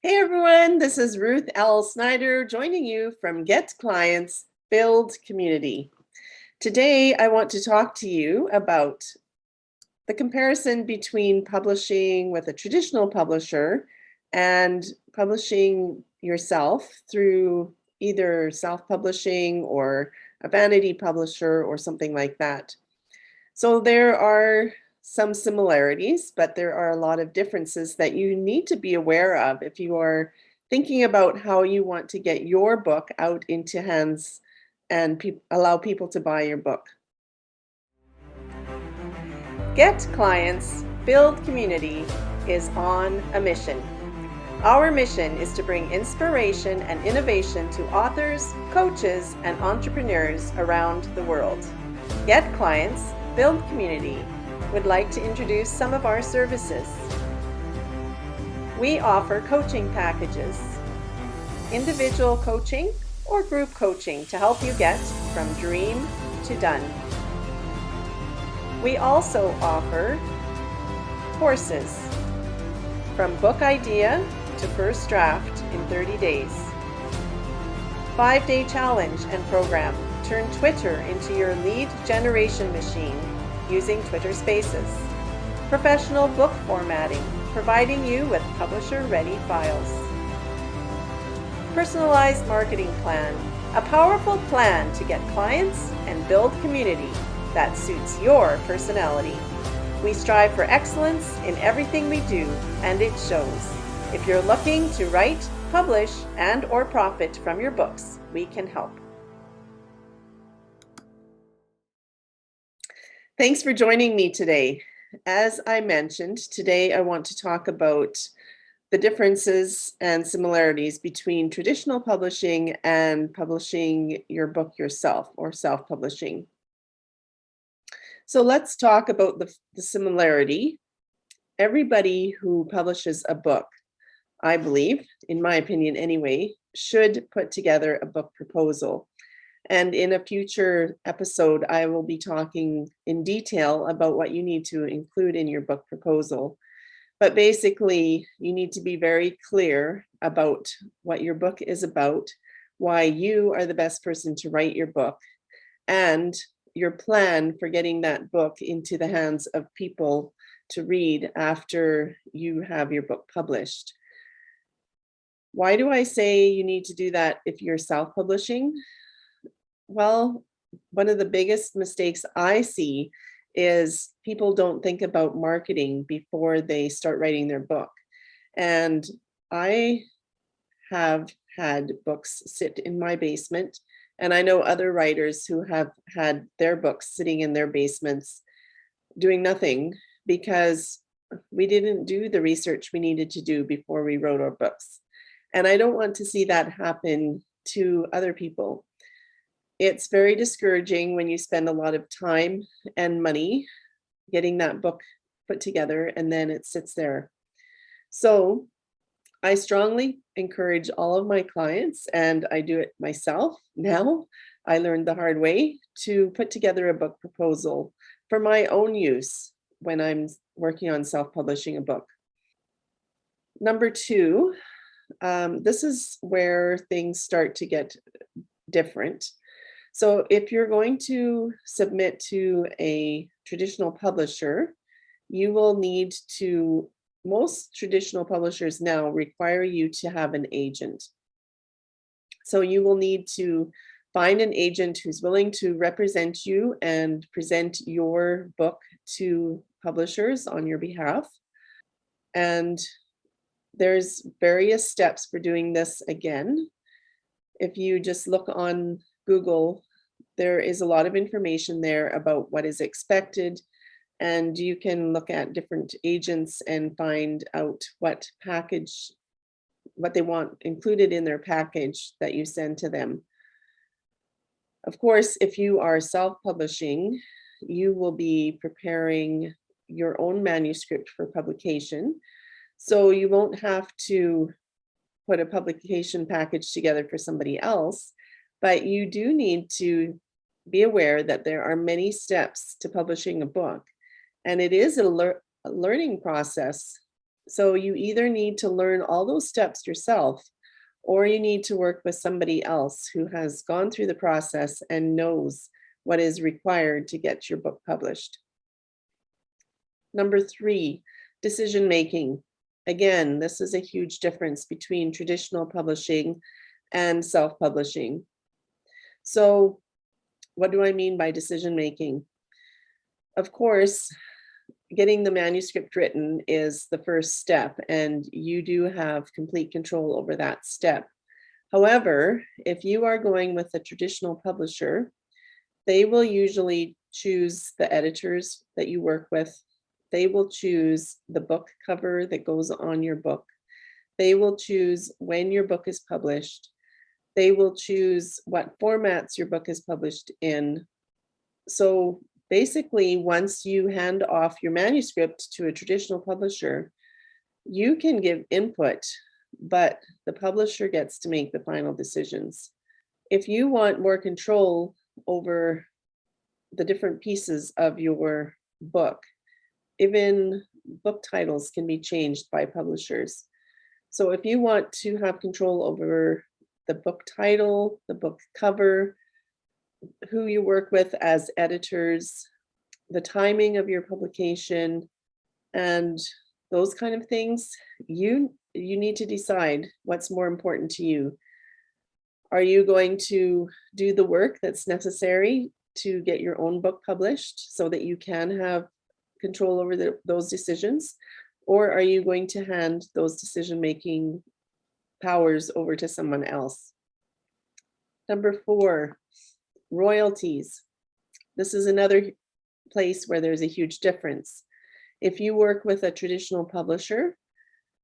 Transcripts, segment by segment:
Hey everyone, this is Ruth L. Snyder joining you from Get Clients, Build Community. Today, I want to talk to you about the comparison between publishing with a traditional publisher and publishing yourself through either self-publishing or a vanity publisher or something like that. So there are some similarities, but there are a lot of differences that you need to be aware of if you are thinking about how you want to get your book out into hands and allow people to buy your book. Get Clients, Build Community is on a mission. Our mission is to bring inspiration and innovation to authors, coaches, and entrepreneurs around the world. Get Clients, Build Community would like to introduce some of our services. We offer coaching packages, individual coaching or group coaching to help you get from dream to done. We also offer courses from book idea to first draft in 30 days. 5-day challenge and program. Turn Twitter into your lead generation machine using Twitter Spaces. Professional book formatting, providing you with publisher-ready files. Personalized marketing plan, a powerful plan to get clients and build community that suits your personality. We strive for excellence in everything we do, and it shows. If you're looking to write, publish, and/or profit from your books, we can help. Thanks for joining me today. As I mentioned, today I want to talk about the differences and similarities between traditional publishing and publishing your book yourself or self-publishing. So let's talk about the similarity. Everybody who publishes a book, I believe, in my opinion anyway, should put together a book proposal. And in a future episode, I will be talking in detail about what you need to include in your book proposal. But basically, you need to be very clear about what your book is about, why you are the best person to write your book, and your plan for getting that book into the hands of people to read after you have your book published. Why do I say you need to do that if you're self-publishing? Well, one of the biggest mistakes I see is people don't think about marketing before they start writing their book. And I have had books sit in my basement, and I know other writers who have had their books sitting in their basements doing nothing because we didn't do the research we needed to do before we wrote our books. And I don't want to see that happen to other people. It's very discouraging when you spend a lot of time and money getting that book put together and then it sits there. So I strongly encourage all of my clients, and I do it myself now. I learned the hard way to put together a book proposal for my own use when I'm working on self-publishing a book. Number two, this is where things start to get different. So if you're going to submit to a traditional publisher, you will need to, most traditional publishers now require you to have an agent. So you will need to find an agent who's willing to represent you and present your book to publishers on your behalf. And there's various steps for doing this again. If you just look on Google, there is a lot of information there about what is expected, and you can look at different agents and find out what they want included in their package that you send to them. Of course, if you are self-publishing, you will be preparing your own manuscript for publication. So you won't have to put a publication package together for somebody else, but you do need to be aware that there are many steps to publishing a book, and it is a learning process So you either need to learn all those steps yourself, or you need to work with somebody else who has gone through the process and knows what is required to get your book published. Number three, decision making. Again, this is a huge difference between traditional publishing and self publishing. So, what do I mean by decision making? Of course, getting the manuscript written is the first step, and you do have complete control over that step. However, if you are going with a traditional publisher, they will usually choose the editors that you work with. They will choose the book cover that goes on your book. They will choose when your book is published. They will choose what formats your book is published in. So basically, once you hand off your manuscript to a traditional publisher, you can give input, but the publisher gets to make the final decisions. If you want more control over the different pieces of your book, even book titles can be changed by publishers. So if you want to have control over the book title, the book cover, who you work with as editors, the timing of your publication, and those kind of things, you need to decide what's more important to you. Are you going to do the work that's necessary to get your own book published so that you can have control over those decisions? Or are you going to hand those decision-making powers over to someone else? Number four, royalties. This is another place where there's a huge difference. If you work with a traditional publisher,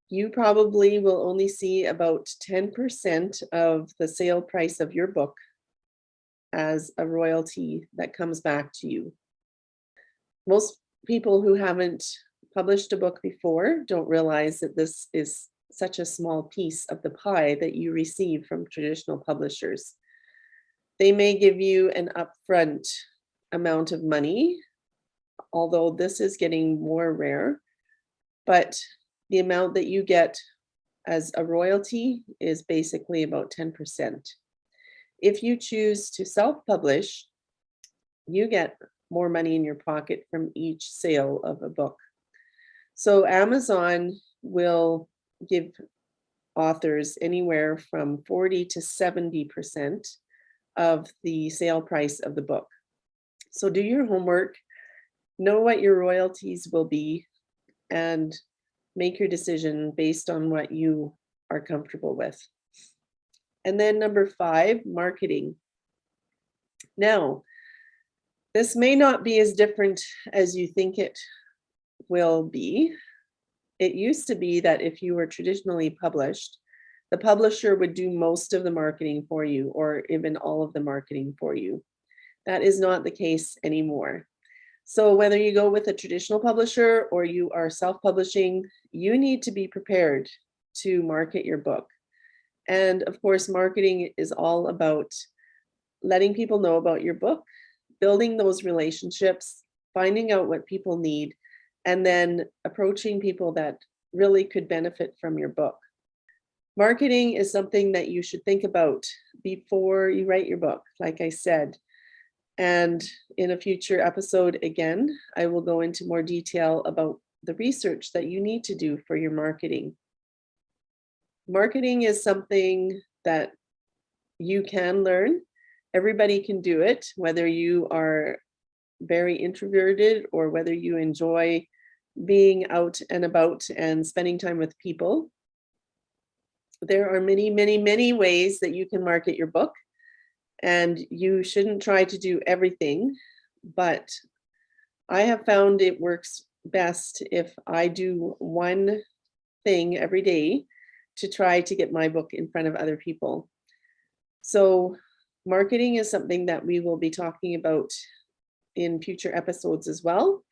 you probably will only see about 10% of the sale price of your book as a royalty that comes back to you. Most people who haven't published a book before don't realize that this is such a small piece of the pie that you receive from traditional publishers. They may give you an upfront amount of money, although this is getting more rare, but the amount that you get as a royalty is basically about 10%. If you choose to self-publish, you get more money in your pocket from each sale of a book. So Amazon will give authors anywhere from 40 to 70% of the sale price of the book. So do your homework, know what your royalties will be, and make your decision based on what you are comfortable with. And then number five, marketing. Now, this may not be as different as you think it will be. It used to be that if you were traditionally published, the publisher would do most of the marketing for you, or even all of the marketing for you. That is not the case anymore. So whether you go with a traditional publisher or you are self-publishing, you need to be prepared to market your book. And of course, marketing is all about letting people know about your book, building those relationships, finding out what people need, and then approaching people that really could benefit from your book. Marketing is something that you should think about before you write your book, like I said. And in a future episode, again, I will go into more detail about the research that you need to do for your marketing. Marketing is something that you can learn. Everybody can do it, whether you are very introverted or whether you enjoy being out and about and spending time with people. There are many, many, many ways that you can market your book, and you shouldn't try to do everything, but I have found it works best if I do one thing every day to try to get my book in front of other people. So marketing is something that we will be talking about in future episodes as well.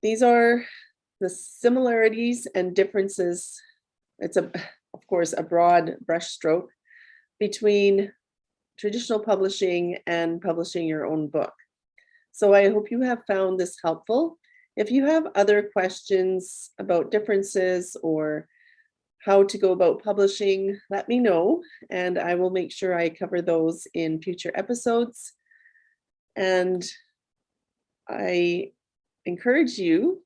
These are the similarities and differences. It's of course, a broad brushstroke between traditional publishing and publishing your own book. So I hope you have found this helpful. If you have other questions about differences or how to go about publishing, let me know, and I will make sure I cover those in future episodes. And I encourage you,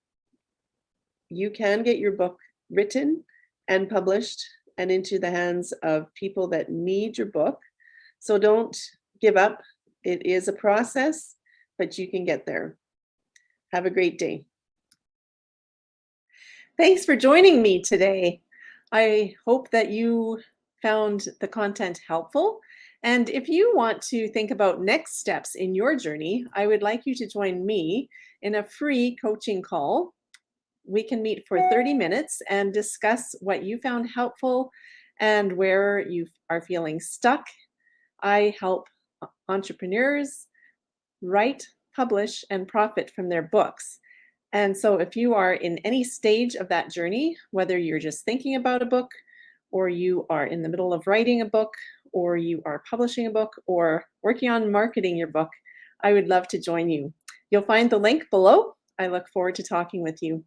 you can get your book written and published and into the hands of people that need your book. So don't give up. It is a process, but you can get there. Have a great day. Thanks for joining me today. I hope that you found the content helpful. And if you want to think about next steps in your journey, I would like you to join me in a free coaching call. We can meet for 30 minutes and discuss what you found helpful and where you are feeling stuck. I help entrepreneurs write, publish, and profit from their books. And so, if you are in any stage of that journey, whether you're just thinking about a book, or you are in the middle of writing a book, or you are publishing a book, or working on marketing your book, I would love to join you. You'll find the link below. I look forward to talking with you.